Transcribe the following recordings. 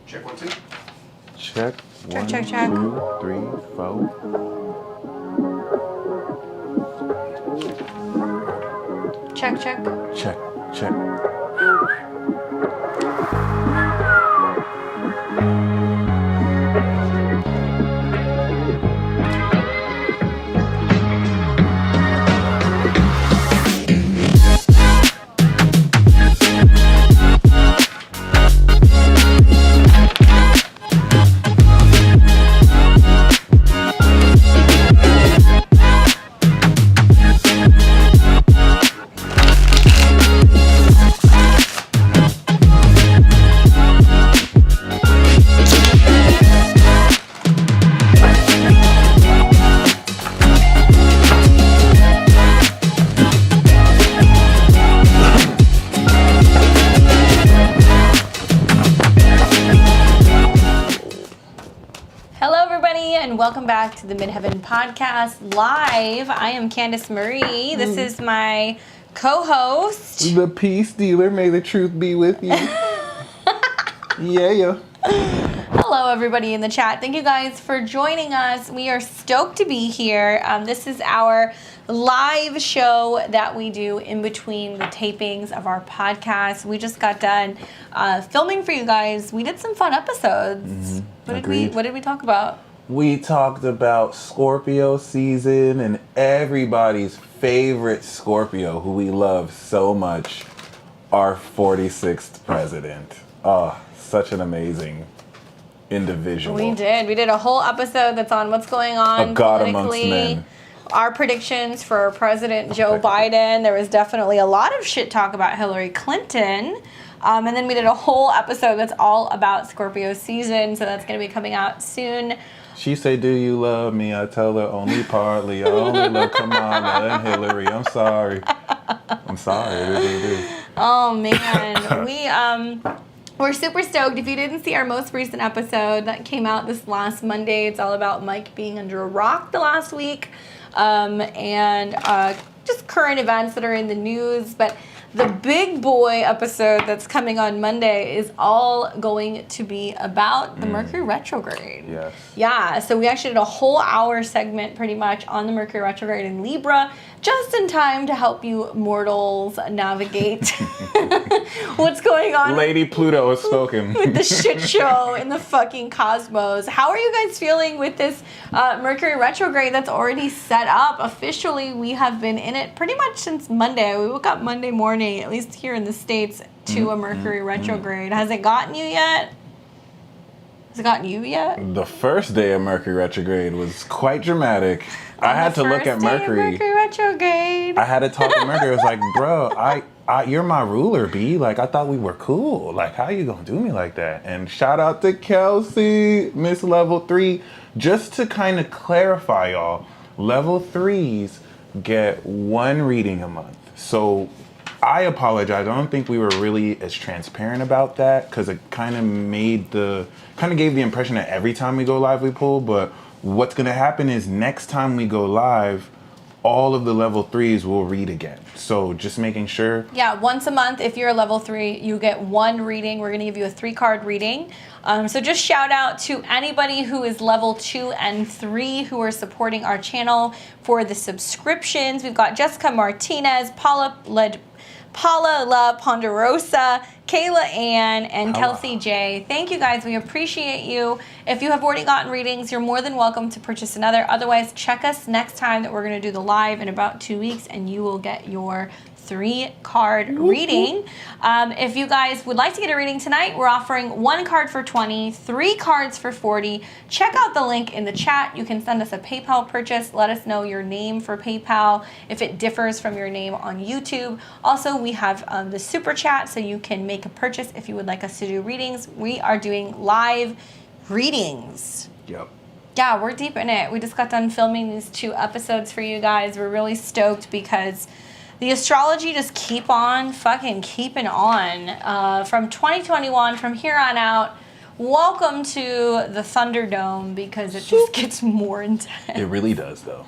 Check 1, 2. Check. Check, 1, check, check. 2, 3, 4. Check, check. Check, check. Hello, everybody, and welcome back to the Midheaven Podcast Live. I am Candace Marie. This is my co-host. The peace dealer, may the truth be with you. Yeah. Hello, everybody in the chat. Thank you guys for joining us. We are stoked to be here. This is our live show that we do in between the tapings of our podcast. We just got done filming for you guys. We did some fun episodes. What did we talk about? We talked about Scorpio season and everybody's favorite Scorpio, who we love so much, our 46th president. Oh, such an amazing individual. We did. We did a whole episode that's on what's going on A God amongst politically. men. Our predictions for President Joe Biden. There was definitely a lot of shit talk about Hillary Clinton. And then we did a whole episode that's all about Scorpio season. So that's going to be coming out soon. She say, do you love me? I tell her only partly. I only love Kamala and Hillary. I'm sorry. It is. Oh, man. We're super stoked. If you didn't see our most recent episode that came out this last Monday, it's all about Mike being under a rock the last week. And just current events that are in the news. But the big boy episode that's coming on Monday is all going to be about the Mercury Retrograde. Yes. Yeah, so we actually did a whole hour segment pretty much on the Mercury Retrograde in Libra, just in time to help you mortals navigate what's going on. Lady Pluto has spoken. With the shit show in the fucking cosmos. How are you guys feeling with this Mercury retrograde that's already set up? Officially, we have been in it pretty much since Monday. We woke up Monday morning, at least here in the States, to a Mercury retrograde. Has it gotten you yet? Has it gotten you yet? The first day of Mercury retrograde was quite dramatic. I had to look at Mercury. Mercury retrograde. I had to talk to Mercury. I was like, bro, you're my ruler, B. Like, I thought we were cool. Like, how you gonna do me like that? And shout out to Kelsey, Miss Level 3. Just to kind of clarify, y'all, Level 3s get one reading a month. So I apologize. I don't think we were really as transparent about that because it kind of gave the impression that every time we go live we pull. But what's gonna happen is next time we go live, all of the level 3s will read again. So just making sure. Yeah, once a month, if you're a level 3, you get one reading. We're going to give you a 3-card reading. So just shout out to anybody who is level 2 and 3 who are supporting our channel for the subscriptions. We've got Jessica Martinez, Paula La Ponderosa, Kayla Ann, and Kelsey J. Thank you guys. We appreciate you. If you have already gotten readings, you're more than welcome to purchase another. Otherwise, check us next time that we're going to do the live in about 2 weeks, and you will get your 3-card reading. If you guys would like to get a reading tonight, we're offering 1 card for $20, 3 cards for $40. Check out the link in the chat. You can send us a PayPal purchase. Let us know your name for PayPal if it differs from your name on YouTube. Also, we have the super chat, so you can make a purchase if you would like us to do readings. We are doing live readings. Yep. Yeah, we're deep in it. We just got done filming these 2 episodes for you guys. We're really stoked because the astrology just keep on fucking keeping on. From 2021, from here on out, welcome to the Thunderdome because it just gets more intense. It really does, though.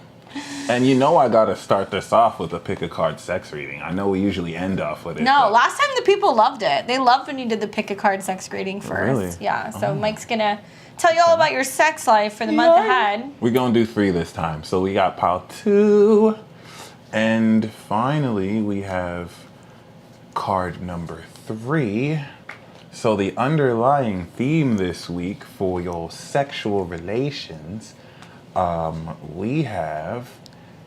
And you know I gotta start this off with a pick a card sex reading. I know we usually end off with it. No, last time the people loved it. They loved when you did the pick a card sex reading first. Really? Yeah, so Mike's gonna tell you all about your sex life for the month ahead. We're gonna do 3 this time. So we got pile 2. And finally we have card number 3. So the underlying theme this week for your sexual relations, we have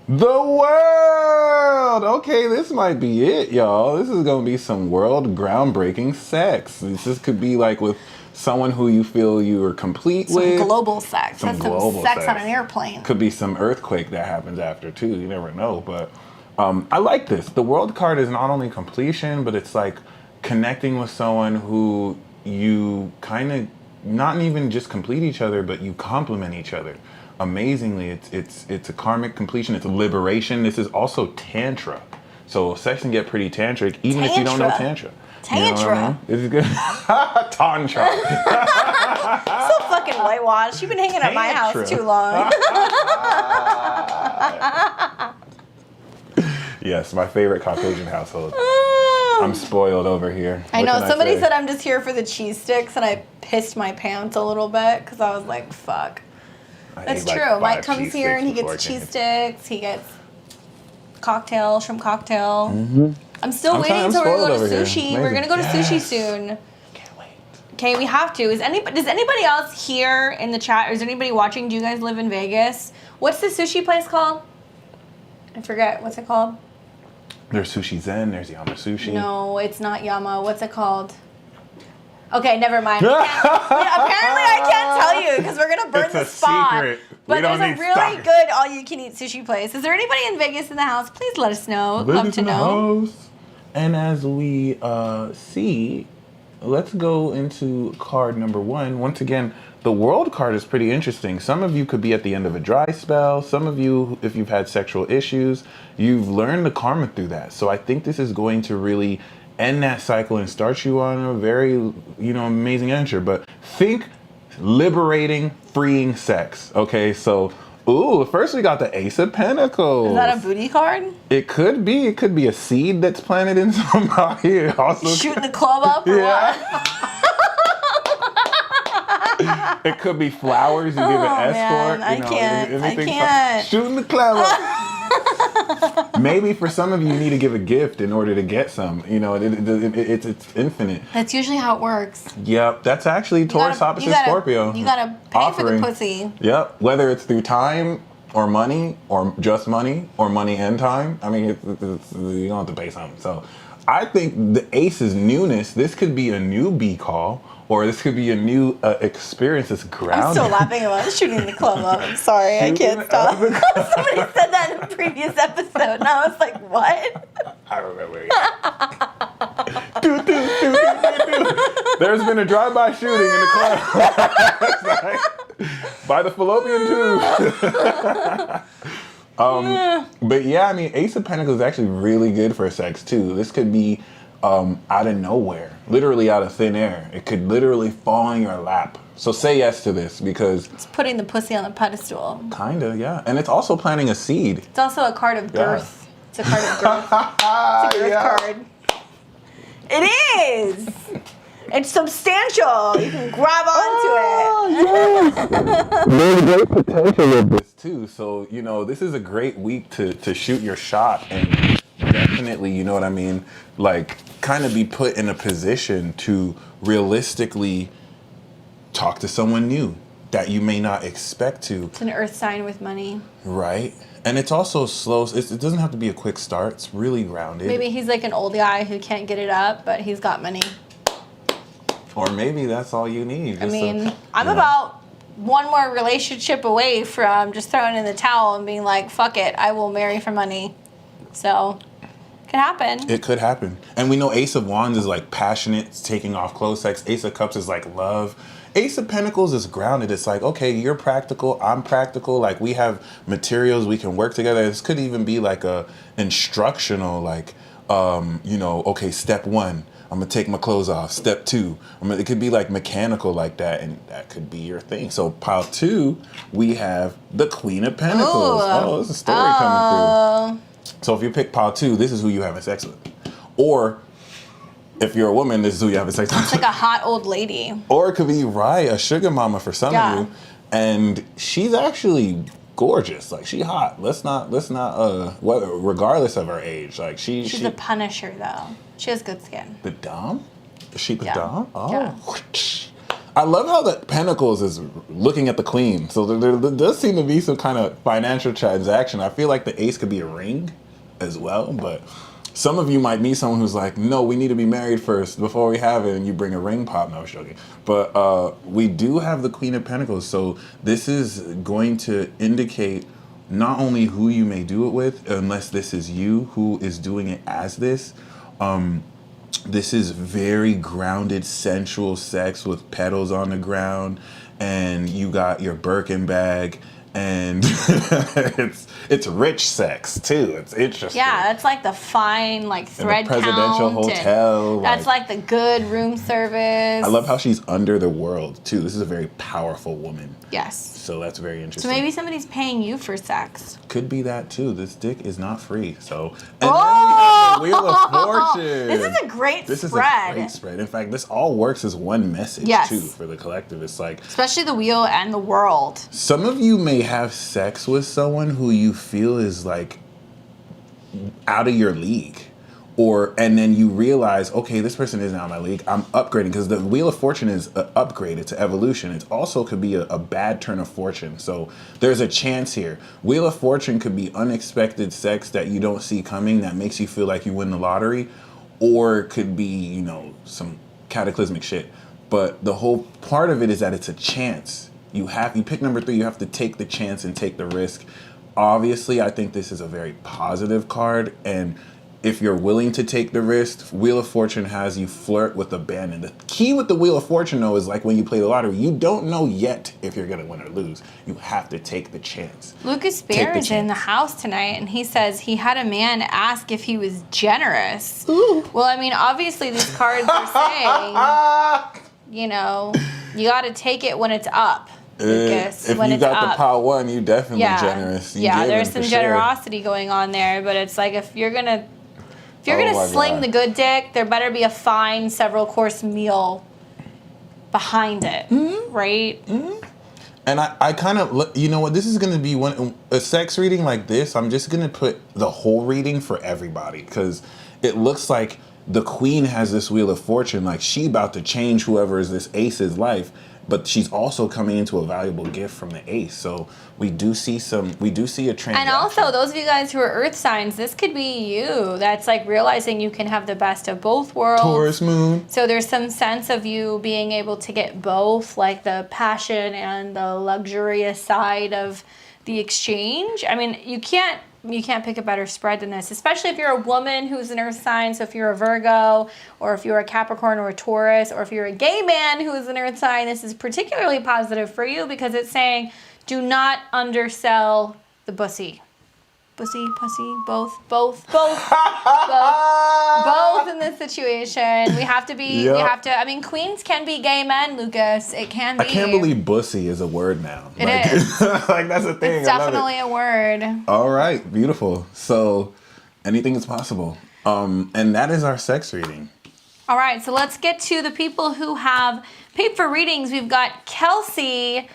the world. Okay, this might be it, y'all. This is gonna be some world groundbreaking sex. This could be like with someone who you feel you are complete with. Some global sex. Some That's global some sex on sex. an airplane. Could be some earthquake that happens after too. You never know. But I like this. The world card is not only completion, but it's like connecting with someone who you kind of not even just complete each other, but you complement each other amazingly. It's a karmic completion. It's a liberation. This is also tantra. So sex can get pretty tantric, even if you don't know tantra. Tantra. You know what I mean? This is good. Tantra. So fucking whitewashed. You've been hanging at my house Tantra. too long. Yes, my favorite Caucasian household. I'm spoiled over here. I What know. can Somebody say? said I'm just here for the cheese sticks, and I pissed my pants a little bit because I was like, fuck. I That's ate like true. 5 Mike comes cheese here and he sticks gets before I cheese came. sticks. He gets cocktail, shrimp cocktail. I'm still I'm waiting I'm until we're spoiled going to over here. sushi. We're Amazing. gonna go to sushi Yes. soon. Can't wait. Okay, we have to. Does anybody else here in the chat, or is anybody watching? Do you guys live in Vegas? What's the sushi place called? I forget. What's it called? There's Sushi Zen. There's Yama Sushi. No, it's not Yama. What's it called? Okay, never mind. Apparently, I can't tell you because we're gonna burn It's the a spot. secret. But We don't there's a need really stalkers. good all-you-can-eat sushi place. Is there anybody in Vegas in the house? Please let us know. Love Vegas to in the know. house. And as we see, let's go into card number 1. Once again, the world card is pretty interesting. Some of you could be at the end of a dry spell. Some of you, if you've had sexual issues, you've learned the karma through that. So I think this is going to really end that cycle and start you on a very, amazing adventure. But think liberating, freeing sex. Okay, so first we got the Ace of Pentacles. Is that a booty card? It could be. It could be a seed that's planted in somebody. It also Shooting the club up or what? It could be flowers. You give an escort. man, I can't. I anything can't. Shooting the club up. Maybe for some of you, you need to give a gift in order to get some. It's infinite. That's usually how it works. Yep, that's actually Taurus opposite Scorpio. You gotta pay for the pussy. Yep, whether it's through time or money or just money or money and time. I mean, you don't have to pay something. So I think the Ace is newness. This could be a new B call, or this could be a new experience that's grounded. I'm still laughing about shooting the club up. I'm sorry, I can't stop. Somebody said that in a previous episode, and I was like, what? I remember. There's been a drive-by shooting in the club by the fallopian tube. But yeah, I mean, Ace of Pentacles is actually really good for sex too. This could be out of nowhere, literally out of thin air. It could literally fall in your lap. So say yes to this because It's putting the pussy on the pedestal. kinda, yeah. And it's also planting a seed. It's also a card of girth. It's a card of girth. It's a girth Yeah. card. It is. It's substantial. You can grab onto it. There's great potential with this too. So, this is a great week to shoot your shot and definitely, you know what I mean? Like, kind of be put in a position to realistically talk to someone new that you may not expect to. It's an earth sign with money. Right? And it's also slow. It doesn't have to be a quick start. It's really grounded. Maybe he's like an old guy who can't get it up, but he's got money. Or maybe that's all you need. I mean, I'm about one more relationship away from just throwing in the towel and being like, fuck it, I will marry for money. So, it could happen. It could happen. And we know Ace of Wands is like passionate, it's taking off clothes sex. Ace of Cups is like love. Ace of Pentacles is grounded. It's like, okay, you're practical, I'm practical. Like, we have materials, we can work together. This could even be like a instructional, like, okay, step 1. I'm gonna take my clothes off. Step 2. It could be like mechanical like that, and that could be your thing. So pile 2, we have the Queen of Pentacles. Oh, there's a story coming through. So if you pick pile 2, this is who you're having sex with. Or if you're a woman, this is who you're having sex with. It's like a hot old lady. Or it could be a sugar mama for some of you, and she's actually gorgeous. Like, she hot. Let's not regardless of her age. Like, she's a punisher though. She has good skin. The Dom? Is she the Dom? Oh. Yeah. I love how the Pentacles is looking at the Queen. So there does seem to be some kind of financial transaction. I feel like the Ace could be a ring as well, but some of you might meet someone who's like, no, we need to be married first before we have it, and you bring a ring pop. No, I was joking. But we do have the Queen of Pentacles, so this is going to indicate not only who you may do it with, unless this is you who is doing it as this. This is very grounded, sensual sex with petals on the ground, and you got your Birkin bag, and it's rich sex too. It's interesting. Yeah, that's like the fine thread count. Presidential hotel. That's like the good room service. I love how she's under the world too. This is a very powerful woman. Yes. So that's very interesting. So maybe somebody's paying you for sex. Could be that too. This dick is not free. So and then we got the Wheel of Fortune. This is a great spread. This is a great spread. In fact, this all works as one message too for the collective. It's like, especially the wheel and the world. Some of you may have sex with someone who you feel is like out of your league. And then you realize, okay, this person isn't out of my league. I'm upgrading, because the Wheel of Fortune is upgraded to evolution. It also could be a bad turn of fortune. So there's a chance here. Wheel of Fortune could be unexpected sex that you don't see coming that makes you feel like you win the lottery, or it could be, some cataclysmic shit. But the whole part of it is that it's a chance. You pick number 3, you have to take the chance and take the risk. Obviously, I think this is a very positive card, and if you're willing to take the risk, Wheel of Fortune has you flirt with abandon. The key with the Wheel of Fortune, though, is like when you play the lottery, you don't know yet if you're going to win or lose. You have to take the chance. Lucas Bear is in the house tonight, and he says he had a man ask if he was generous. Ooh. Well, I mean, obviously these cards are saying, you got to take it when it's up. Lucas, if you got the pile 1, you definitely generous. There's some generosity going on there, but it's like if you're gonna sling the good dick, there better be a fine several course meal behind it, right? Mm-hmm. And I kind of, you know what, this is going to be a sex reading like this. I'm just going to put the whole reading for everybody, because it looks like the Queen has this Wheel of Fortune, like she about to change whoever is this Ace's life. But she's also coming into a valuable gift from the Ace. So we do see a transaction. And also, those of you guys who are Earth signs, this could be you. That's like realizing you can have the best of both worlds. Taurus moon. So there's some sense of you being able to get both, like the passion and the luxurious side of the exchange. I mean, you can't pick a better spread than this, especially if you're a woman who's an Earth sign. So if you're a Virgo, or if you're a Capricorn or a Taurus, or if you're a gay man who's an Earth sign, this is particularly positive for you, because it's saying do not undersell the bussy. Bussy, pussy, both in this situation. We have to be, I mean, queens can be gay men, Lucas. It can be. I can't believe bussy is a word now. It is. Like, that's a thing. It's definitely a word. All right, beautiful. So anything is possible. And that is our sex reading. All right, so let's get to the people who have paid for readings. We've got Kelsey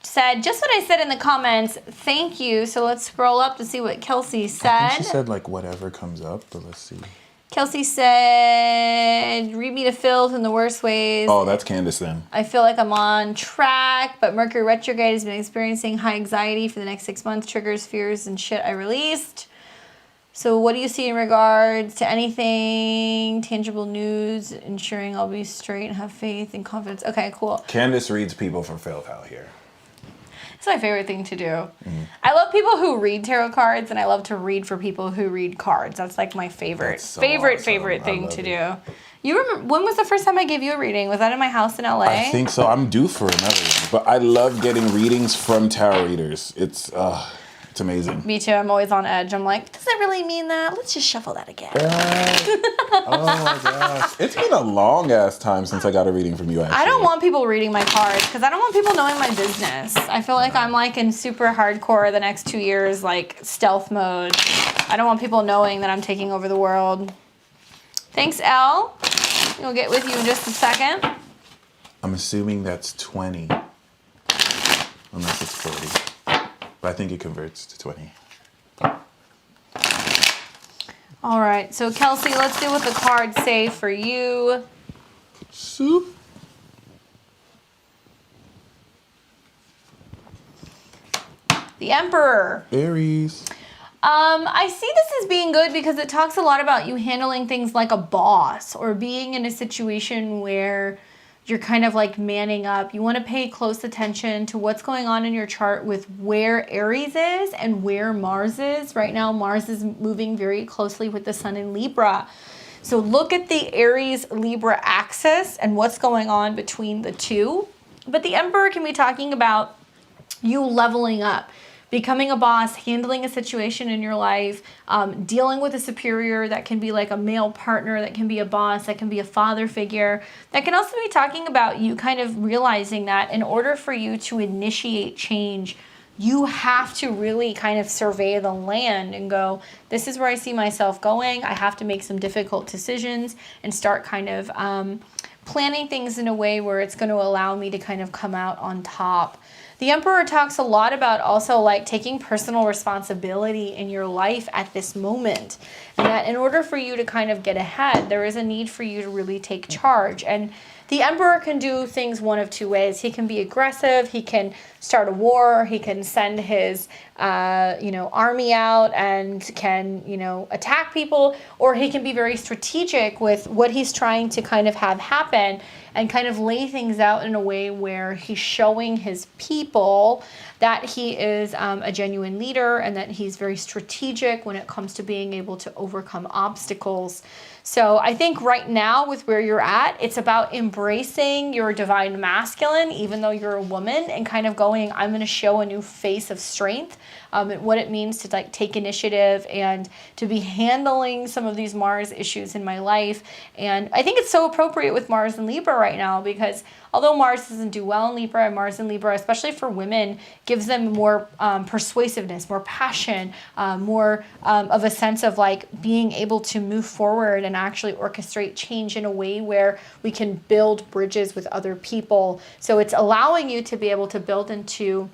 said just what I said in the comments. Thank you. So let's scroll up to see what Kelsey said. I think she said like whatever comes up, but let's see. Kelsey said, read me to filth in the worst ways. Oh, that's Candace then. I feel like I'm on track, but Mercury retrograde has been experiencing high anxiety for the next 6 months. Triggers, fears, and shit I released. So what do you see in regards to anything, tangible news, ensuring I'll be straight and have faith and confidence? Okay, cool. Candace reads people for filth out here. It's my favorite thing to do. Mm-hmm. I love people who read tarot cards, and I love to read for people who read cards. That's like my favorite thing to do. You remember, when was the first time I gave you a reading? Was that in my house in LA? I think so. I'm due for another one. But I love getting readings from tarot readers. It's It's amazing. Me too. I'm always on edge. I'm like, does it really mean that? Let's just shuffle that again. Oh my gosh. It's been a long ass time since I got a reading from you, actually. I don't want people reading my cards because I don't want people knowing my business. I feel like I'm like in super hardcore the next 2 years, like stealth mode. I don't want people knowing that I'm taking over the world. Thanks, Elle. We'll get with you in just a second. I'm assuming that's 20. Unless it's 40. But I think it converts to 20. All right, so Kelsey, let's see what the cards say for you. Soup. The Emperor. Aries. I see this as being good because it talks a lot about you handling things like a boss or being in a situation where you're kind of like manning up. You want to pay close attention to what's going on in your chart with where Aries is and where Mars is. Right now, Mars is moving very closely with the Sun in Libra. So look at the Aries-Libra axis and what's going on between the two. But the Emperor can be talking about you leveling up, becoming a boss, handling a situation in your life, dealing with a superior that can be like a male partner, that can be a boss, that can be a father figure. That can also be talking about you kind of realizing that in order for you to initiate change, you have to really kind of survey the land and go, this is where I see myself going. I have to make some difficult decisions and start kind of planning things in a way where it's going to allow me to kind of come out on top. The Emperor talks a lot about also like taking personal responsibility in your life at this moment. And that in order for you to kind of get ahead, there is a need for you to really take charge. And the Emperor can do things one of two ways. He can be aggressive. He can start a war. He can send his, army out and can, attack people. Or he can be very strategic with what he's trying to kind of have happen and kind of lay things out in a way where he's showing his people that he is a genuine leader and that he's very strategic when it comes to being able to overcome obstacles. So I think right now with where you're at, it's about embracing your divine masculine, even though you're a woman, and kind of going, I'm going to show a new face of strength, and what it means to like take initiative and to be handling some of these Mars issues in my life. And I think it's so appropriate with Mars and Libra right now because although Mars doesn't do well in Libra, and Mars in Libra, especially for women, gives them more persuasiveness, more passion, more of a sense of like being able to move forward and actually orchestrate change in a way where we can build bridges with other people. So it's allowing you to be able to build into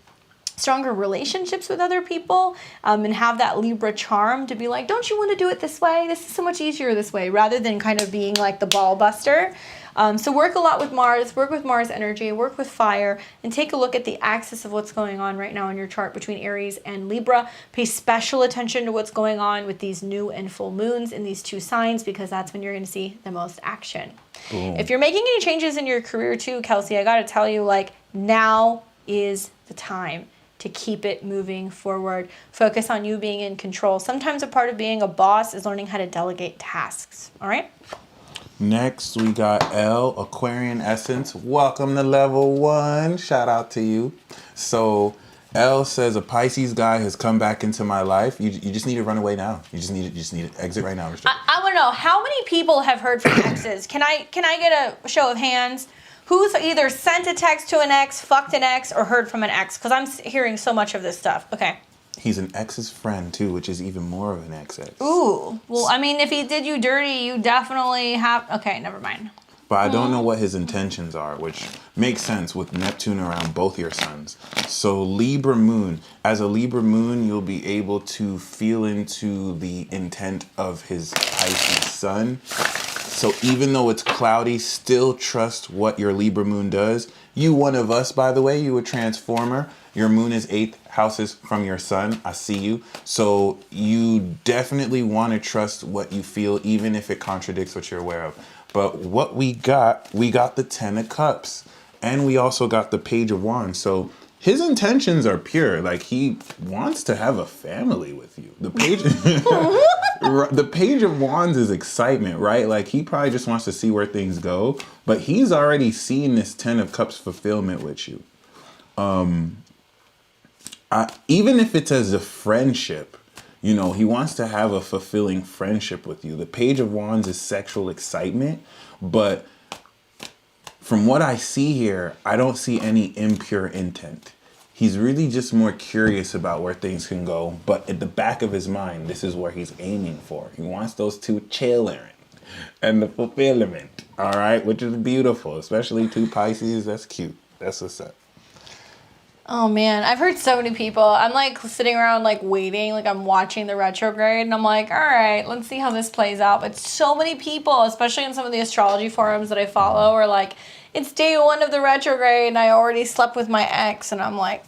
stronger relationships with other people and have that Libra charm to be like, don't you want to do it this way? This is so much easier this way, rather than kind of being like the ball buster. So work a lot with Mars, work with Mars energy, work with fire, and take a look at the axis of what's going on right now in your chart between Aries and Libra. Pay special attention to what's going on with these new and full moons in these two signs, because that's when you're going to see the most action. Boom. If you're making any changes in your career too, Kelsey, I got to tell you, like, now is the time to keep it moving forward. Focus on you being in control. Sometimes a part of being a boss is learning how to delegate tasks. All right? Next, we got Elle, Aquarian Essence. Welcome to level 1. Shout out to you. So, Elle says a Pisces guy has come back into my life. You just need to run away now. You just need to exit right now. I want to know, how many people have heard from exes? Can I get a show of hands? Who's either sent a text to an ex, fucked an ex, or heard from an ex? Because I'm hearing so much of this stuff. Okay. He's an ex's friend, too, which is even more of an ex-ex. Ooh. Well, I mean, if he did you dirty, you definitely have... Okay, never mind. But I don't know what his intentions are, which makes sense with Neptune around both your suns. So Libra moon. As a Libra moon, you'll be able to feel into the intent of his Pisces sun. So even though it's cloudy, still trust what your Libra moon does. You, one of us, by the way, you a transformer. Your moon is 8 houses from your sun. I see you. So you definitely want to trust what you feel, even if it contradicts what you're aware of. But what we got the 10 of Cups. And we also got the Page of Wands. So his intentions are pure. Like, he wants to have a family with you. The Page of Wands is excitement, right? Like, he probably just wants to see where things go. But he's already seen this 10 of Cups fulfillment with you. even if it's as a friendship, you know, he wants to have a fulfilling friendship with you. The Page of Wands is sexual excitement, but from what I see here, I don't see any impure intent. He's really just more curious about where things can go, but at the back of his mind, this is where he's aiming for. He wants those two children and the fulfillment, all right, which is beautiful, especially two Pisces. That's cute. That's what's up. Oh man, I've heard so many people. I'm like sitting around like waiting, like I'm watching the retrograde and I'm like, all right, let's see how this plays out. But so many people, especially in some of the astrology forums that I follow, are like, it's day 1 of the retrograde and I already slept with my ex. And I'm like,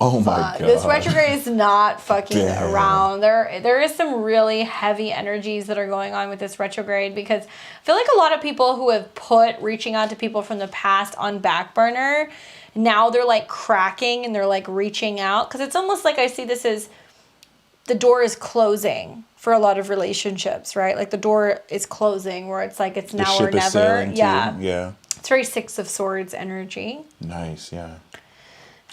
oh my God. This retrograde is not fucking around. There is some really heavy energies that are going on with this retrograde, because I feel like a lot of people who have put reaching out to people from the past on back burner, now they're like cracking and they're like reaching out, because it's almost like I see this as the door is closing for a lot of relationships, right? Like the door is closing where it's like it's now or never. Yeah. Yeah. It's very 6 of Swords energy. Nice, yeah.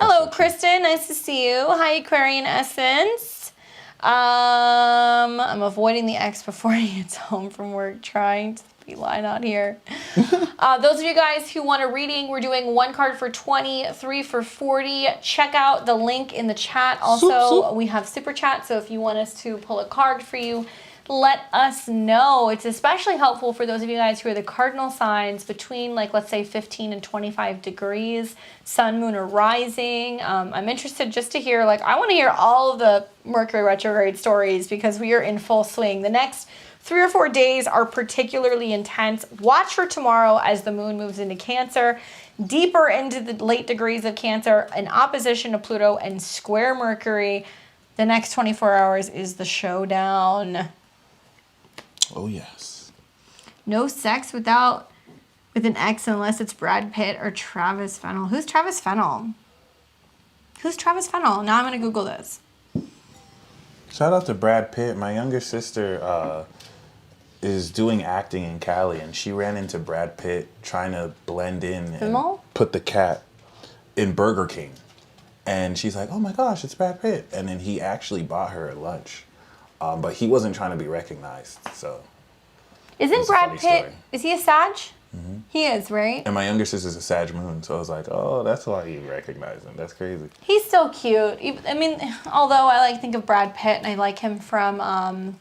Hello, Kristen. Nice to see you. Hi, Aquarian Essence. I'm avoiding the ex before he gets home from work, trying to be lying out here. Those of you guys who want a reading, we're doing 1 card for 20, 3 for 40. Check out the link in the chat. Also, we have Super Chat, so if you want us to pull a card for you, let us know. It's especially helpful for those of you guys who are the cardinal signs between, like, let's say 15 and 25 degrees, sun, moon, or rising. I'm interested just to hear, like, I want to hear all of the Mercury retrograde stories, because we are in full swing. The next 3 or 4 days are particularly intense. Watch for tomorrow as the moon moves into Cancer, deeper into the late degrees of Cancer, in opposition to Pluto and square Mercury. The next 24 hours is the showdown. Oh, yes. No sex with an ex unless it's Brad Pitt or Travis Fennell. Who's Travis Fennell? Who's Travis Fennell? Now I'm going to Google this. Shout out to Brad Pitt. My younger sister is doing acting in Cali, and she ran into Brad Pitt trying to blend in and put the cat in Burger King. And she's like, oh my gosh, it's Brad Pitt. And then he actually bought her a lunch. But he wasn't trying to be recognized, so. Isn't Brad Pitt, is he a Sag? Mm-hmm. He is, right? And my younger sister's a Sag moon, so I was like, oh, that's why you recognize him. That's crazy. He's so cute. I mean, although I think of Brad Pitt, and I like him from,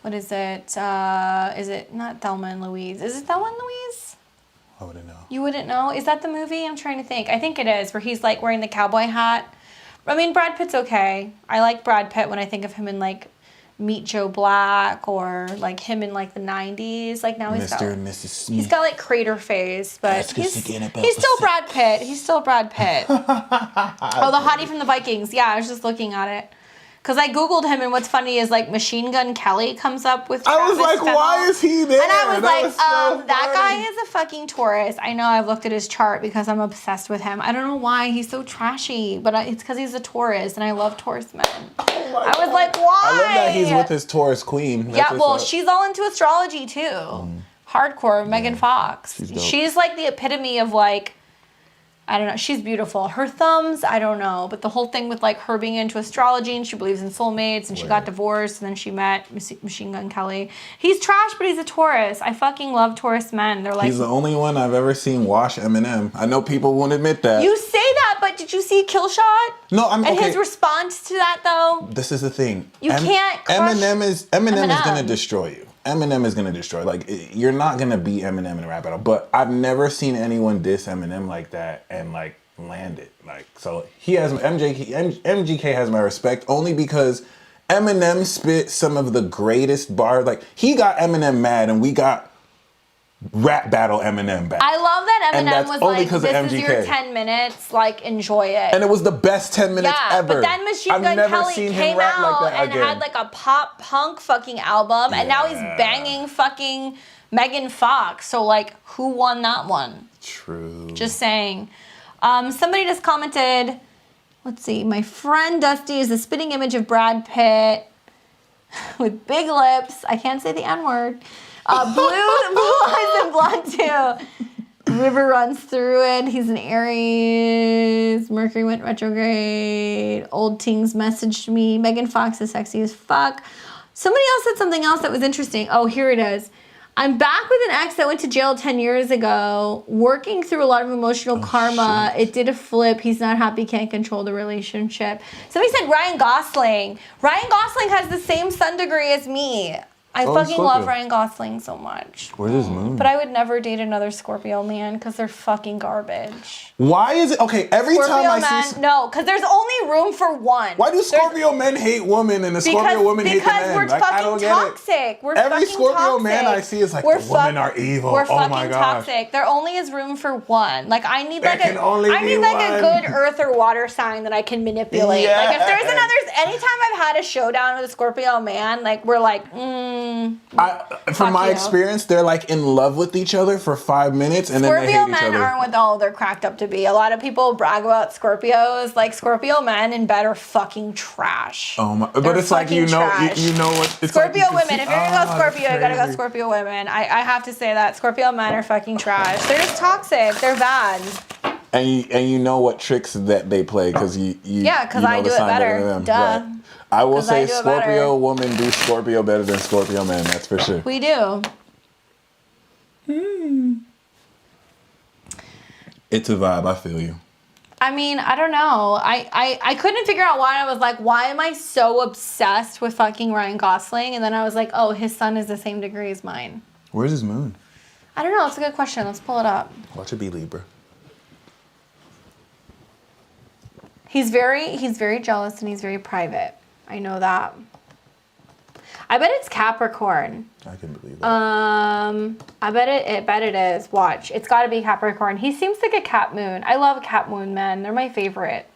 what is it? Is it not Thelma and Louise? Is it Thelma and Louise? I wouldn't know. You wouldn't know? Is that the movie? I'm trying to think. I think it is, where he's like wearing the cowboy hat. I mean, Brad Pitt's okay. I like Brad Pitt when I think of him in like Meet Joe Black, or like him in like the 90s. Like now Mr. and Mrs. Smith. He's got like crater face, but he's still Brad Pitt. He's still Brad Pitt. Oh, the hottie from the Vikings. Yeah, I was just looking at it. Because I Googled him, and what's funny is like Machine Gun Kelly comes up with Travis I was like, Fennell. why is he there? And I was like, so that guy is a fucking Taurus. I know, I've looked at his chart because I'm obsessed with him. I don't know why he's so trashy, but it's because he's a Taurus, and I love Taurus men. I was like, why? I love that he's with his Taurus queen. That's well, she's all into astrology too. Hardcore, Megan Fox. She's like the epitome of like, I don't know. She's beautiful. Her thumbs, I don't know. But the whole thing with like her being into astrology, and she believes in soulmates, and she got divorced, and then she met Machine Gun Kelly. He's trash, but he's a Taurus. I fucking love Taurus men. They're like, he's the only one I've ever seen wash Eminem. I know people won't admit that. You say that, but did you see Kill Shot? No, I'm and his response to that though. This is the thing. You can't. Eminem is gonna destroy you. Eminem is gonna destroy. Like, you're not gonna beat Eminem in a rap battle. But I've never seen anyone diss Eminem like that and like land it. Like, so he has MGK has my respect, only because Eminem spit some of the greatest bars. Like, he got Eminem mad, and we got rap battle Eminem back. I love that Eminem was like, this is your 10 minutes, like, enjoy it. And it was the best 10 minutes ever. But then Machine Gun Kelly came out and had like a pop punk fucking album, and now he's banging fucking Megan Fox. So like, who won that one? True. Just saying. Somebody just commented, let's see, my friend Dusty is a spitting image of Brad Pitt with big lips. I can't say the N-word. Blue eyes and blonde too. River runs through it. He's an Aries. Mercury went retrograde. Old Tings messaged me. Megan Fox is sexy as fuck. Somebody else said something else that was interesting. Oh, here it is. I'm back with an ex that went to jail 10 years ago, working through a lot of emotional karma. Shit. It did a flip. He's not happy, can't control the relationship. Somebody said Ryan Gosling. Ryan Gosling has the same sun degree as me. I fucking love Ryan Gosling so much. Where's his moon? But I would never date another Scorpio man because they're fucking garbage. Why is it? Okay, every Scorpio time I men, see... no, because there's only room for one. Why do Scorpio men hate women and the Scorpio women hate the men? Because we're Like, I don't fucking get toxic. it. We're Every fucking Scorpio toxic. man I see is like, We're the women are evil. We're Oh my fucking gosh. toxic. There only is room for one. Like I need There like can only I need be like a one. good earth or water sign that I can manipulate. Yeah. Like if there's another, anytime I've had a showdown with a Scorpio man, like we're like, From my experience, they're like in love with each other for 5 minutes and then they hate Scorpio each men other. aren't what all they're cracked up to be. A lot of people brag about Scorpios. Like Scorpio men in bed are fucking trash. Oh my! They're But it's like you know, fucking trash. you know what? It's Scorpio like you women. can If see- you're gonna go Scorpio, you gotta go crazy. Scorpio women. I have to say that Scorpio men are fucking trash. They're just toxic. They're bad. And you know what tricks that they play because you Yeah, 'cause you I know the do it sign better. than them. Duh. Right. I will 'Cause I say do it Scorpio better. women do Scorpio better than Scorpio men. That's for sure. We do. It's a vibe. I feel you. I mean, I don't know. I couldn't figure out why. I was like, why am I so obsessed with fucking Ryan Gosling? And then I was like, oh, his sun is the same degree as mine. Where's his moon? I don't know. It's a good question. Let's pull it up. Watch it be Libra. He's very jealous and he's very private. I know that. I bet it's Capricorn. I can believe that. I bet it is. Watch. It's got to be Capricorn. He seems like a cat moon. I love cat moon men. They're my favorite.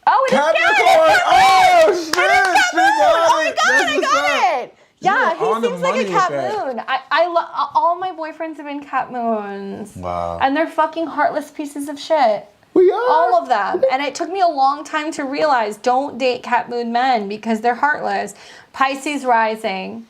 Oh, it is Capricorn! Oh shit! Oh my god, I got it. Yeah, You're on he the seems like money a with cat that. moon. I love all my boyfriends have been cat moons. Wow. And they're fucking heartless pieces of shit. We are. All of them. And it took me a long time to realize don't date cat moon men because they're heartless. Pisces rising,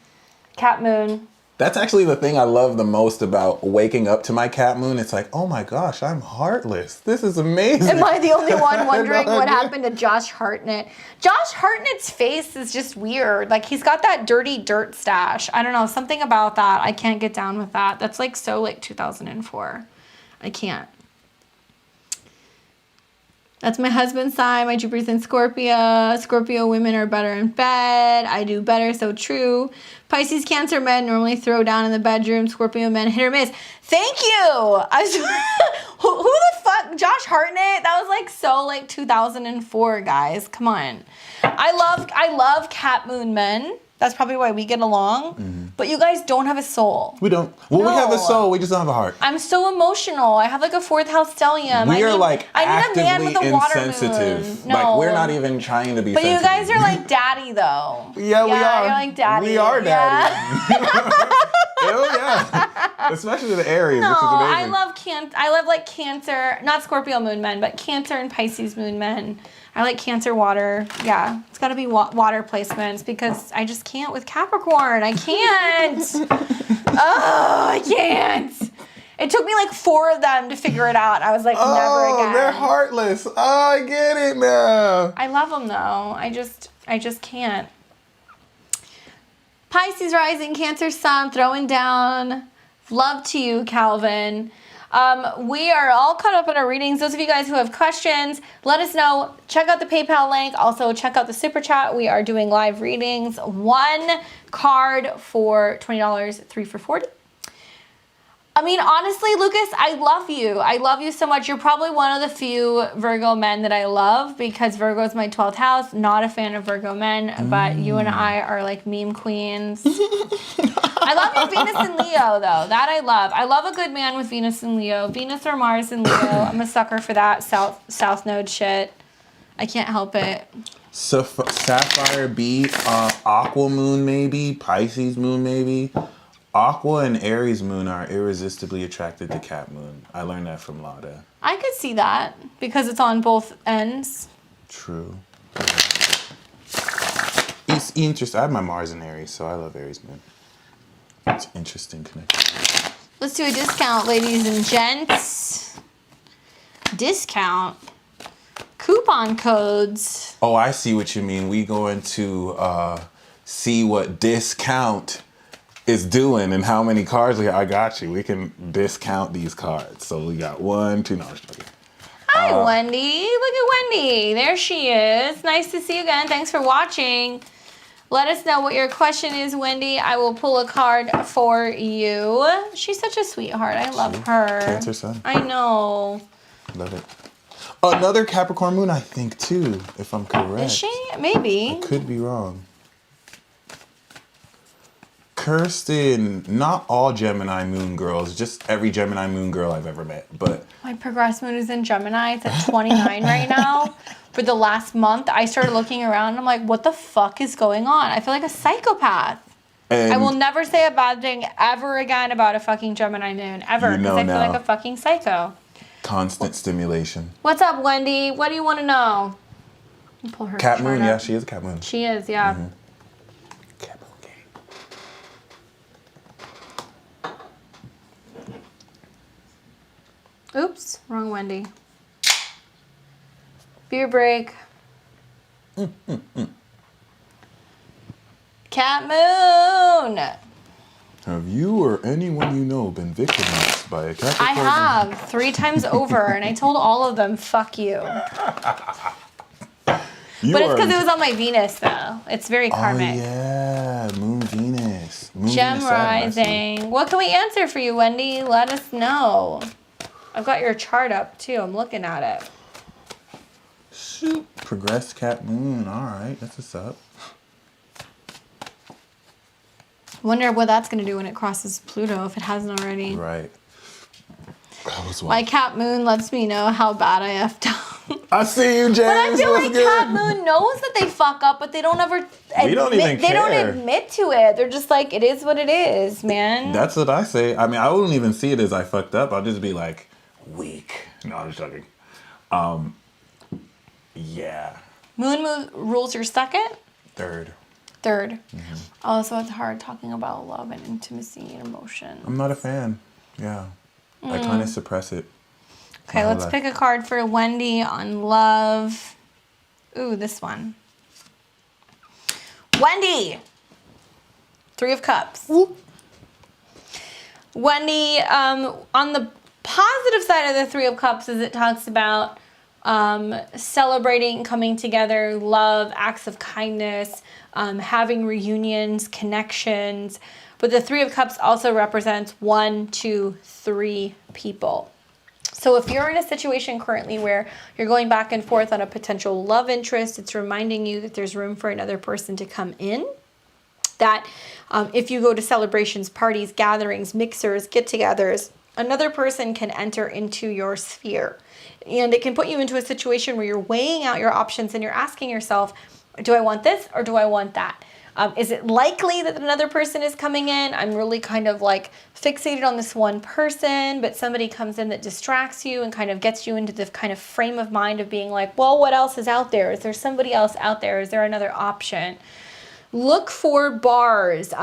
cat moon. That's actually the thing I love the most about waking up to my cat moon. It's like, oh my gosh, I'm heartless. This is amazing. Am I the only one wondering No what idea. happened to Josh Hartnett? Josh Hartnett's face is just weird. Like he's got that dirty dirt stash. I don't know, something about that. I can't get down with that. That's like so like 2004. I can't. That's my husband's sign. My Jupiter's in Scorpio. Scorpio women are better in bed. I do better, so true. Pisces, Cancer men normally throw down in the bedroom. Scorpio men hit or miss. Thank you. Who the fuck? Josh Hartnett? That was like so like 2004, guys. Come on. I love cat moon men. That's probably why we get along. Mm-hmm. But you guys don't have a soul. We don't. Well, we have a soul. We just don't have a heart. I'm so emotional. I have like a 4th house stellium. We are like I need a man with actively a water insensitive. moon. No. Like we're not even trying to be. But sensitive. you guys are like daddy though. Yeah, we are. You're like daddy. We are daddy. Yeah. Hell yeah. Especially the Aries, No, which is I amazing. love like Cancer, not Scorpio moon men, but Cancer and Pisces moon men. I like Cancer water. Yeah, it's got to be water placements because I just can't with Capricorn. I can't. Oh, I can't. It took me like 4 of them to figure it out. I was like, never again. They're heartless. Oh, I get it now. I love them though. I just can't. Pisces rising, Cancer sun, throwing down. Love to you, Calvin. We are all caught up in our readings. Those of you guys who have questions, let us know. Check out the PayPal link. Also, check out the Super Chat. We are doing live readings. 1 card for $20, 3 for $40. I mean, honestly, Lucas, I love you. I love you so much. You're probably one of the few Virgo men that I love because Virgo is my 12th house. Not a fan of Virgo men, but you and I are like meme queens. I love your Venus and Leo, though. That I love. I love a good man with Venus and Leo. Venus or Mars and Leo. I'm a sucker for that South Node shit. I can't help it. Sapphire B, Aqua moon maybe, Pisces moon maybe. Aqua and Aries moon are irresistibly attracted to cat moon. I learned that from Lada. I could see that because it's on both ends. True. It's interesting. I have my Mars in Aries, so I love Aries moon. It's an interesting connection. Let's do a discount, ladies and gents. Discount. Coupon codes. Oh, I see what you mean. We going to see what discount is doing and how many cards we have. I got you. We can discount these cards. So we got 1, 2, no, I'm just joking. Hi, Wendy. Look at Wendy. There she is. Nice to see you again. Thanks for watching. Let us know what your question is, Wendy. I will pull a card for you. She's such a sweetheart. I love her. Cancer sun. I know. Love it. Another Capricorn moon, I think, too, if I'm correct. Is she? Maybe. I could be wrong. Kirsten, not all Gemini moon girls, just every Gemini moon girl I've ever met. But My progress moon is in Gemini. It's at 29 right now. For the last month, I started looking around and I'm like, what the fuck is going on? I feel like a psychopath. and I will never say a bad thing ever again about a fucking Gemini moon. Ever. You Because know I feel now. like a fucking psycho. constant stimulation. What's up, Wendy? What do you want to know? Let me pull her Cat chart moon, up. yeah, she is a cat moon. She is, yeah. Cat moon gang. Oops, wrong Wendy. Beer break. Cat moon. Have you or anyone you know been victimized by a Capricorn? I have 3 times over, and I told all of them, fuck you. But it's because it was on my Venus, though. It's very karmic. Oh, yeah. Moon Venus. Moon Gem Venus, I see. rising. What can we answer for you, Wendy? Let us know. I've got your chart up, too. I'm looking at it. Shoot. Progress cat moon. All right. That's what's up. Wonder what that's going to do when it crosses Pluto, if it hasn't already. Right. That was My wild. cat moon lets me know how bad I effed up. I see you, James. But I feel What's like good? cat moon knows that they fuck up, but they don't ever admit, We don't even they don't care. admit to it. They're just like, it is what it is, man. That's what I say. I mean, I wouldn't even see it as I fucked up. I'll just be like, weak. No, I'm just joking. Yeah. Moon rules your second? Third. Third. Oh, so it's hard talking about love and intimacy and emotion. I'm not a fan. Yeah. I kind of suppress it. Okay, my whole let's life. pick a card for Wendy on love. Ooh, this one. Wendy! 3 of Cups. Whoop. Wendy, on the positive side of the 3 of Cups is it talks about celebrating, coming together, love, acts of kindness, having reunions, connections. But the 3 of Cups also represents 1, 2, 3 people. So if you're in a situation currently where you're going back and forth on a potential love interest, it's reminding you that there's room for another person to come in. That if you go to celebrations, parties, gatherings, mixers, get-togethers, another person can enter into your sphere. And it can put you into a situation where you're weighing out your options and you're asking yourself, do I want this or do I want that? Is it likely that another person is coming in? I'm really kind of like fixated on this one person, but somebody comes in that distracts you and kind of gets you into the kind of frame of mind of being like, well, what else is out there? Is there somebody else out there? Is there another option? Look for bars,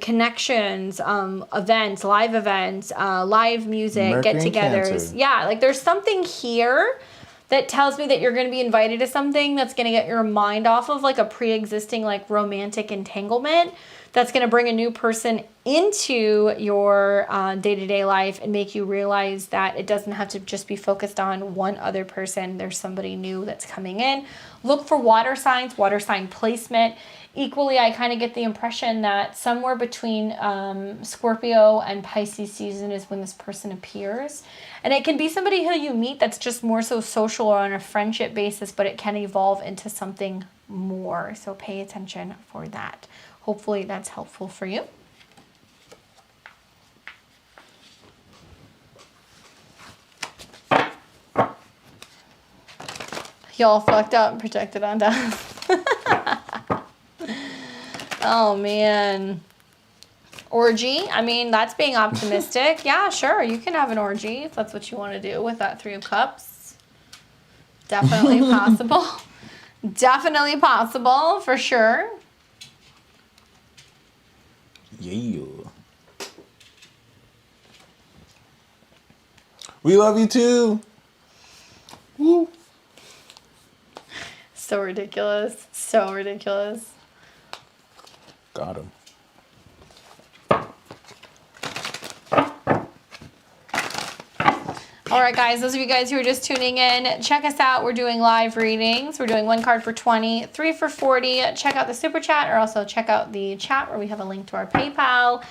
connections, events, live music, Mercury and get-togethers. Cancer. Yeah, like there's something here that tells me that you're going to be invited to something that's going to get your mind off of like a pre-existing like romantic entanglement that's going to bring a new person into your day-to-day life and make you realize that it doesn't have to just be focused on one other person. There's somebody new that's coming in. Look for water signs, water sign placement. Equally, I kind of get the impression that somewhere between Scorpio and Pisces season is when this person appears. And it can be somebody who you meet that's just more so social or on a friendship basis, but it can evolve into something more. So pay attention for that. Hopefully that's helpful for you. Y'all fucked up and projected on death. Oh, man. Orgy. I mean, that's being optimistic. Yeah, sure. You can have an orgy if that's what you want to do with that 3 of Cups. Definitely possible. Definitely possible, for sure. Yeah. We love you too. Woo. So ridiculous. So ridiculous. Got him. All right, guys, those of you guys who are just tuning in, check us out. We're doing live readings. We're doing 1 card for 20, 3 for 40. Check out the super chat, or also check out the chat where we have a link to our PayPal.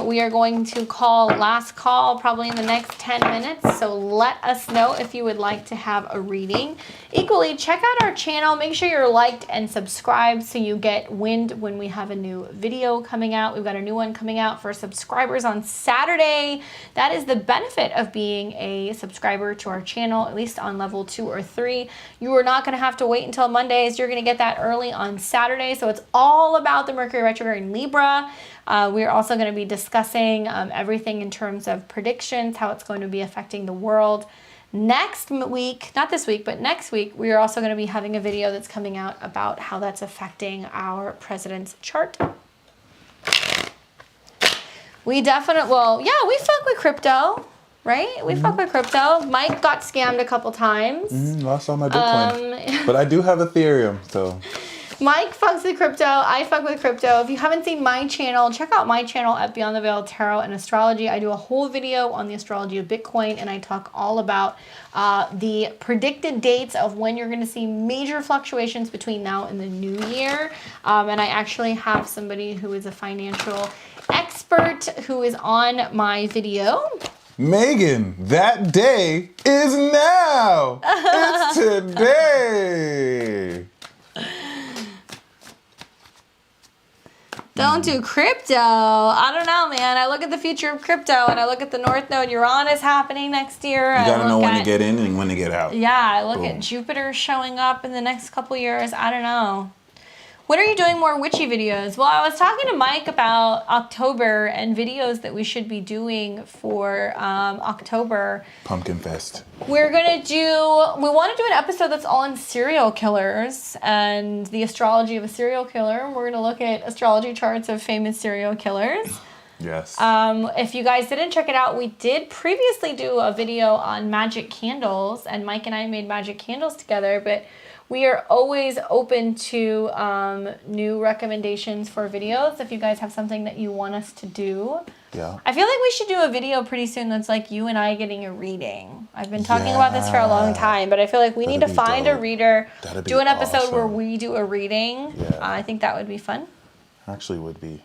We are going to call last call probably in the next 10 minutes. So let us know if you would like to have a reading. Equally, check out our channel. Make sure you're liked and subscribed so you get wind when we have a new video coming out. We've got a new one coming out for subscribers on Saturday. That is the benefit of being a subscriber to our channel, at least on level 2 or 3. You are not going to have to wait until Mondays. You're going to get that early on Saturday. So it's all about the Mercury retrograde in Libra. We're also going to be discussing everything in terms of predictions, how it's going to be affecting the world. Next week, not this week, but next week, we are also going to be having a video that's coming out about how that's affecting our president's chart. We definitely, well, yeah, we fuck with crypto, right? We fuck with crypto. Mike got scammed a couple times. Lost all my Bitcoin. But I do have Ethereum, so... Mike fucks with crypto. I fuck with crypto. If you haven't seen my channel, check out my channel at Beyond the Veil Tarot and Astrology. I do a whole video on the astrology of Bitcoin, and I talk all about the predicted dates of when you're going to see major fluctuations between now and the new year. And I actually have somebody who is a financial expert who is on my video. Megan, that day is now. It's today. Don't do crypto. I don't know, man. I look at the future of crypto, and I look at the North Node Uranus happening next year. You gotta know when to get in and when to get out. Yeah, I look at Jupiter showing up in the next couple years. I don't know. When are you doing more witchy videos? Well, I was talking to Mike about October and videos that we should be doing for October. Pumpkin Fest. We want to do an episode that's all on serial killers and the astrology of a serial killer. We're going to look at astrology charts of famous serial killers. Yes. If you guys didn't check it out, we did previously do a video on magic candles, and Mike and I made magic candles together, but we are always open to new recommendations for videos if you guys have something that you want us to do. Yeah. I feel like we should do a video pretty soon that's like you and I getting a reading. I've been talking about this for a long time, but I feel like we need to find a reader, do an episode where we do a reading. Yeah. I think that would be fun. Actually would be.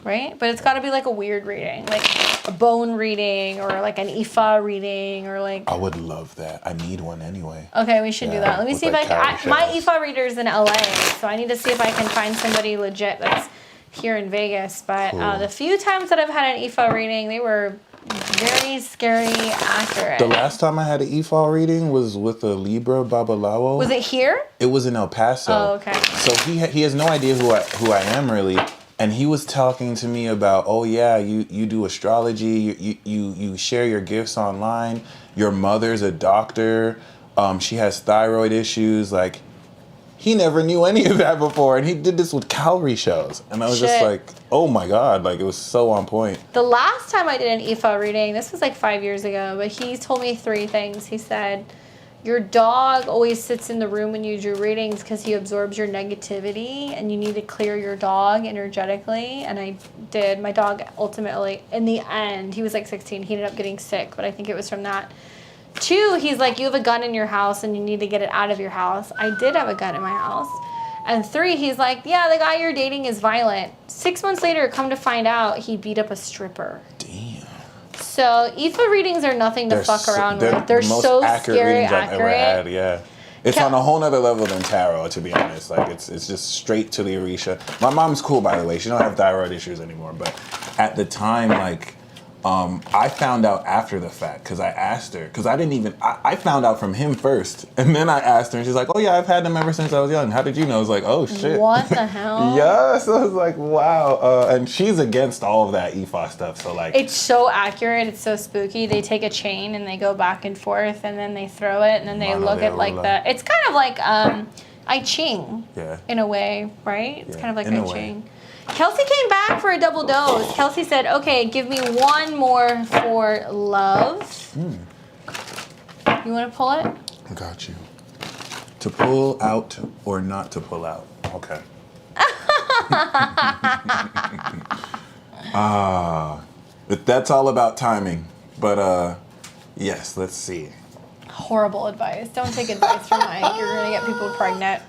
Right? But it's got to be like a weird reading, like a bone reading or like an Ifa reading or like... I would love that. I need one anyway. Okay, we should do that. Let me see if like I can... my Ifa reader's in LA, so I need to see if I can find somebody legit that's here in Vegas. But the few times that I've had an Ifa reading, they were very scary accurate. The last time I had an Ifa reading was with a Libra Babalawo. Was it here? It was in El Paso. Oh, okay. So he has no idea who I am really. And he was talking to me about, oh yeah, you do astrology, you share your gifts online. Your mother's a doctor. She has thyroid issues. Like, he never knew any of that before, and he did this with calorie shows. And I was just like, oh my God, like it was so on point. The last time I did an Ifa reading, this was like 5 years ago, but he told me 3 things. He said, your dog always sits in the room when you do readings because he absorbs your negativity, and you need to clear your dog energetically. And I did. My dog ultimately, in the end, he was like 16. He ended up getting sick, but I think it was from that. 2, he's like, you have a gun in your house and you need to get it out of your house. I did have a gun in my house. And 3, he's like, yeah, the guy you're dating is violent. 6 months later, come to find out, he beat up a stripper. Damn. So Ifa readings are nothing to fuck around with. They're so scary accurate. I've ever had, yeah. It's on a whole nother level than tarot, to be honest. Like it's just straight to the Orisha. My mom's cool, by the way. She don't have thyroid issues anymore. But at the time, like, I found out after the fact because I asked her. Because I found out from him first. And then I asked her and she's like, oh yeah, I've had them ever since I was young. How did you know? I was like, oh shit. What the hell? Yeah, so I was like, wow. And she's against all of that Ifa stuff. So like. It's so accurate. It's so spooky. They take a chain and they go back and forth and then they throw it and then they look at like the. It's kind of like I Ching. Yeah. In a way, right? It's kind of like I Ching. Kelsey came back for a double dose. Kelsey said, okay, give me one more for love. You want to pull it? Got you. To pull out or not to pull out. Okay. That's all about timing. But yes, let's see. Horrible advice. Don't take advice from Mike. You're going to get people pregnant.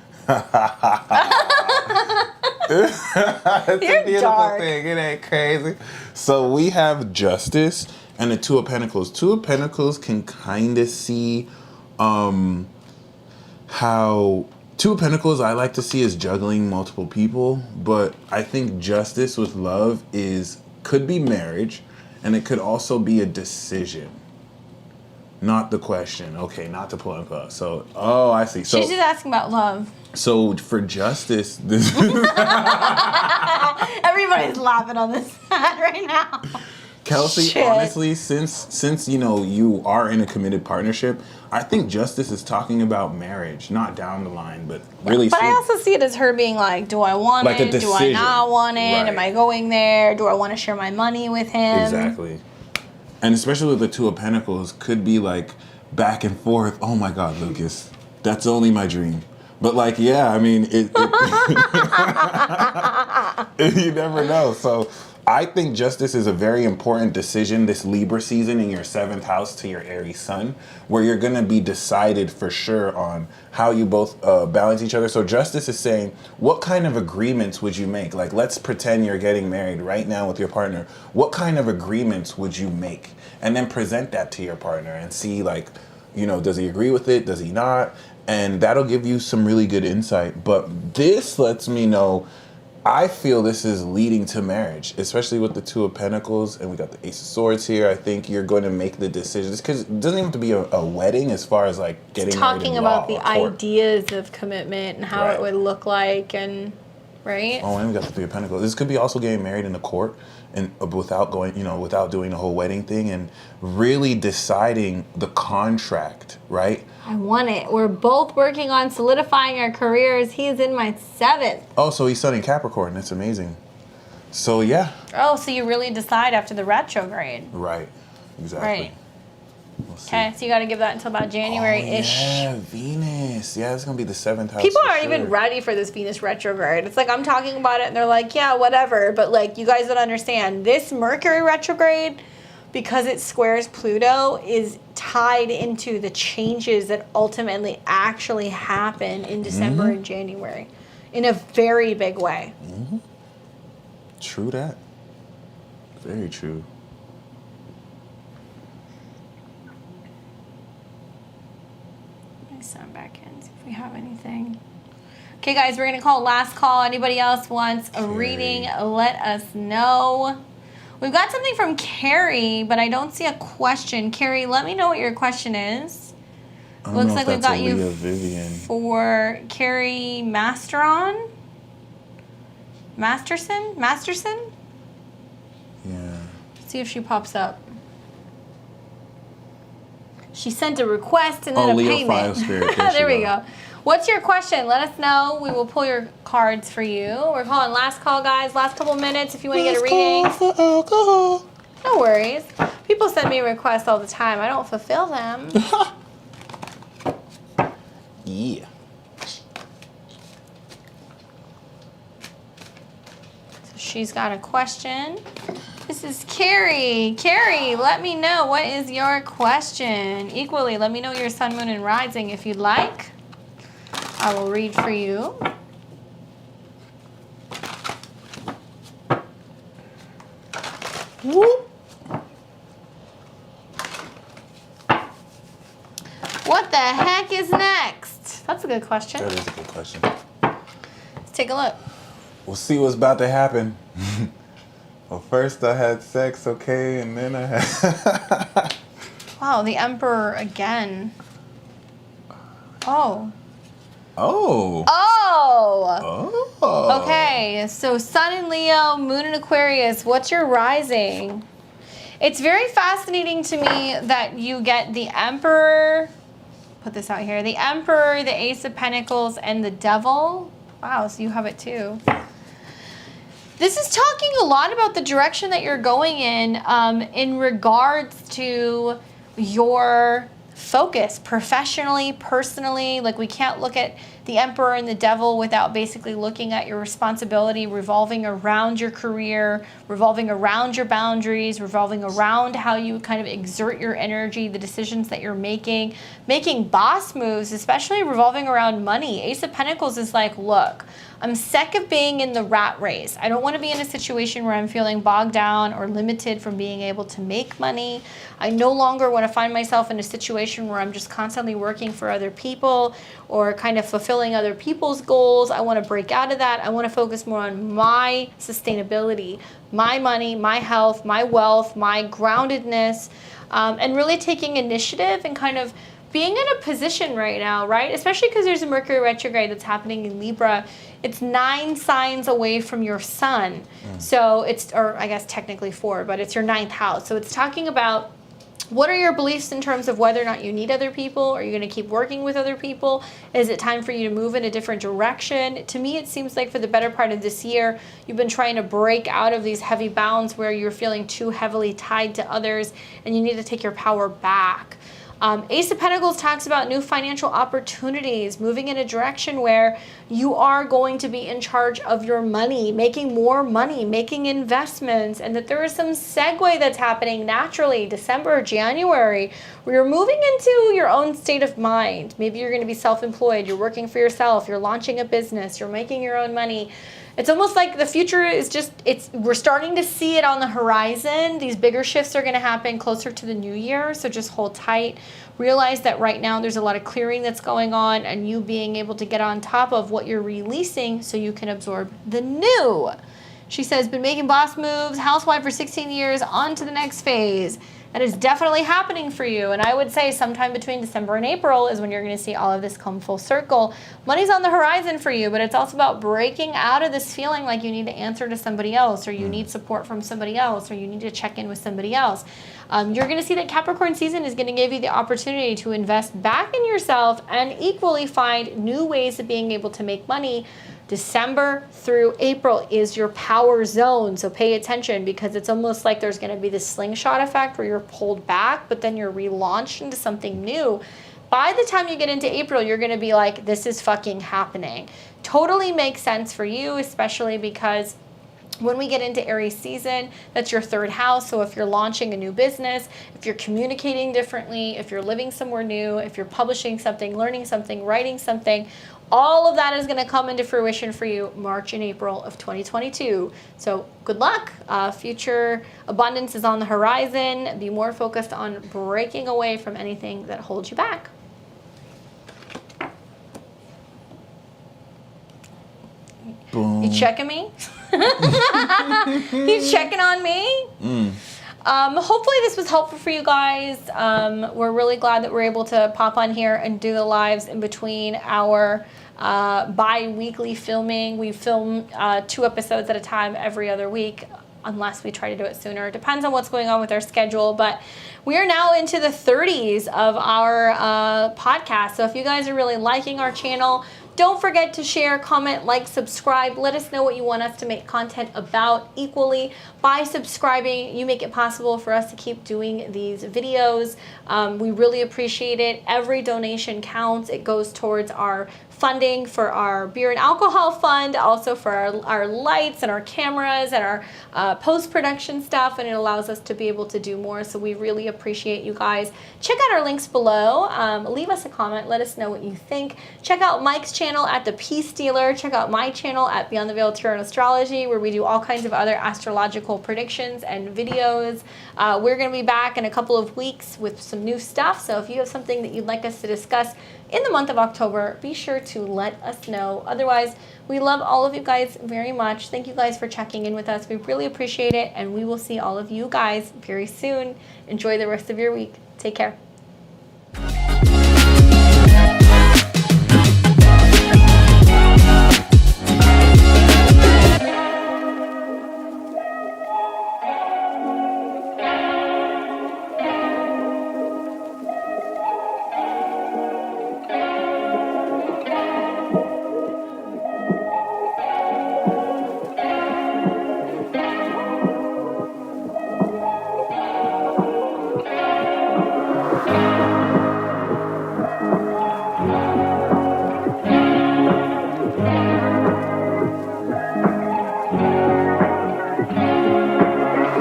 It's You're a beautiful dark. thing. It ain't crazy. So we have Justice and the Two of Pentacles. Two of Pentacles can kind of see how Two of Pentacles I like to see as juggling multiple people, but I think Justice with love could be marriage, and it could also be a decision. Not the question. Okay, not to pull and pull. So, oh, I see. So She's just asking about love. So for Justice, this Everybody's laughing on this side right now. Kelsey, Shit. honestly, since you are in a committed partnership, I think Justice is talking about marriage, not down the line, but really. But I also see it as her being like, do I want Like a it? Do I decision. not want it? Right. Am I going there? Do I want to share my money with him? Exactly. And especially with the Two of Pentacles, could be like back and forth. Oh my God, Lucas, that's only my dream. But like, yeah, I mean, you never know. So I think Justice is a very important decision this Libra season in your 7th house to your Aries sun, where you're going to be decided for sure on how you both balance each other. So Justice is saying, what kind of agreements would you make? Like, let's pretend you're getting married right now with your partner. What kind of agreements would you make? And then present that to your partner and see, like, does he agree with it? Does he not? And that'll give you some really good insight. But this lets me know, I feel this is leading to marriage, especially with the Two of Pentacles, and we got the Ace of Swords here. I think you're going to make the decisions, because it doesn't even have to be a wedding as far as like getting married Talking in about law the or court. ideas of commitment and how Right. it would look like, and right? Oh, and we got the Three of Pentacles. This could be also getting married in the court, and without going, without doing the whole wedding thing, and really deciding the contract, right? I want it. We're both working on solidifying our careers. He's in my 7th. Oh, so he's Sun in Capricorn. That's amazing. So yeah. Oh, so you really decide after the retrograde. Right. Exactly. Right. We'll see. Okay, so you got to give that until about January-ish. Oh, yeah, Venus. Yeah, it's gonna be the 7th house. People for aren't sure. even ready for this Venus retrograde. It's like I'm talking about it and they're like, yeah, whatever. But like, you guys don't understand. This Mercury retrograde, because it squares Pluto, is tied into the changes that ultimately actually happen in December and January in a very big way. True that. Very true. Let me send back in, see if we have anything. Okay, guys, we're going to call last call. Anybody else wants a reading, let us know. We've got something from Carrie, but I don't see a question. Carrie, let me know what your question is. I don't Looks know like if we've that's got you Aaliyah Vivian. for Carrie Masterson? Masterson? Yeah. See if she pops up. She sent a request and then a Leo payment. Fire Spirit. There we go. What's your question? Let us know. We will pull your cards for you. We're calling last call, guys. Last couple minutes if you want to get a reading. For alcohol. No worries. People send me requests all the time. I don't fulfill them. Yeah. So she's got a question. This is Carrie. Carrie, let me know. What is your question? Equally, let me know your sun, moon, and rising if you'd like. I will read for you. Whoop. What the heck is next? That's a good question. That is a good question. Let's take a look. We'll see what's about to happen. Well, first I had sex, okay, and then I had... Wow, the Emperor again. Oh. Oh. Oh. Oh. Okay, so Sun in Leo, Moon in Aquarius. What's your rising? It's very fascinating to me that you get the Emperor. Put this out here. The Emperor, the Ace of Pentacles, and the Devil. Wow, so you have it too. This is talking a lot about the direction that you're going in regards to your focus professionally, personally. Like, we can't look at the Emperor and the Devil without basically looking at your responsibility revolving around your career, revolving around your boundaries, revolving around how you kind of exert your energy, the decisions that you're making boss moves, especially revolving around money. Ace of Pentacles is like, look, I'm sick of being in the rat race. I don't want to be in a situation where I'm feeling bogged down or limited from being able to make money. I no longer want to find myself in a situation where I'm just constantly working for other people or kind of fulfilling other people's goals. I want to break out of that. I want to focus more on my sustainability, my money, my health, my wealth, my groundedness, and really taking initiative and kind of being in a position right now, right? Especially because there's a Mercury retrograde that's happening in Libra. It's 9 signs away from your sun. So it's, or I guess technically 4, but it's your 9th house. So it's talking about, what are your beliefs in terms of whether or not you need other people? Are you going to keep working with other people? Is it time for you to move in a different direction? To me, it seems like for the better part of this year, you've been trying to break out of these heavy bounds where you're feeling too heavily tied to others and you need to take your power back. Ace of Pentacles talks about new financial opportunities, moving in a direction where you are going to be in charge of your money, making more money, making investments, and that there is some segue that's happening naturally, December, January, where you're moving into your own state of mind. Maybe you're going to be self-employed, you're working for yourself, you're launching a business, you're making your own money. It's almost like the future is just, we're starting to see it on the horizon. These bigger shifts are going to happen closer to the new year, so just hold tight. Realize that right now there's a lot of clearing that's going on and you being able to get on top of what you're releasing so you can absorb the new. She says, been making boss moves, housewife for 16 years, on to the next phase. That is definitely happening for you. And I would say sometime between December and April is when you're going to see all of this come full circle. Money's on the horizon for you, but it's also about breaking out of this feeling like you need to answer to somebody else, or you need support from somebody else, or you need to check in with somebody else. You're going to see that Capricorn season is going to give you the opportunity to invest back in yourself and equally find new ways of being able to make money. December through April is your power zone, so pay attention, because it's almost like there's going to be this slingshot effect where you're pulled back, but then you're relaunched into something new. By the time you get into April, you're going to be like, this is fucking happening. Totally makes sense for you, especially because when we get into Aries season, that's your 3rd house. So if you're launching a new business, if you're communicating differently, if you're living somewhere new, if you're publishing something, learning something, writing something, all of that is going to come into fruition for you March and April of 2022. So good luck. Future abundance is on the horizon. Be more focused on breaking away from anything that holds you back. Boom. You checking me? He's checking on me. Hopefully this was helpful for you guys. We're really glad that we're able to pop on here and do the lives in between our bi-weekly filming. We film 2 episodes at a time every other week, unless we try to do it sooner. It depends on what's going on with our schedule, but we are now into the 30s of our podcast. So if you guys are really liking our channel, don't forget to share, comment, like, subscribe. Let us know what you want us to make content about equally. By subscribing, you make it possible for us to keep doing these videos. We really appreciate it. Every donation counts. It goes towards our funding for our beer and alcohol fund, also for our lights and our cameras and our post-production stuff, and it allows us to be able to do more. So we really appreciate you guys. Check out our links below. Leave us a comment. Let us know what you think. Check out Mike's channel at The Peace Dealer. Check out my channel at Beyond the Veil Tarot and Astrology, where we do all kinds of other astrological predictions and videos. We're going to be back in a couple of weeks with some new stuff. So if you have something that you'd like us to discuss in the month of October, be sure to let us know. Otherwise, we love all of you guys very much. Thank you guys for checking in with us. We really appreciate it, and we will see all of you guys very soon. Enjoy the rest of your week. Take care.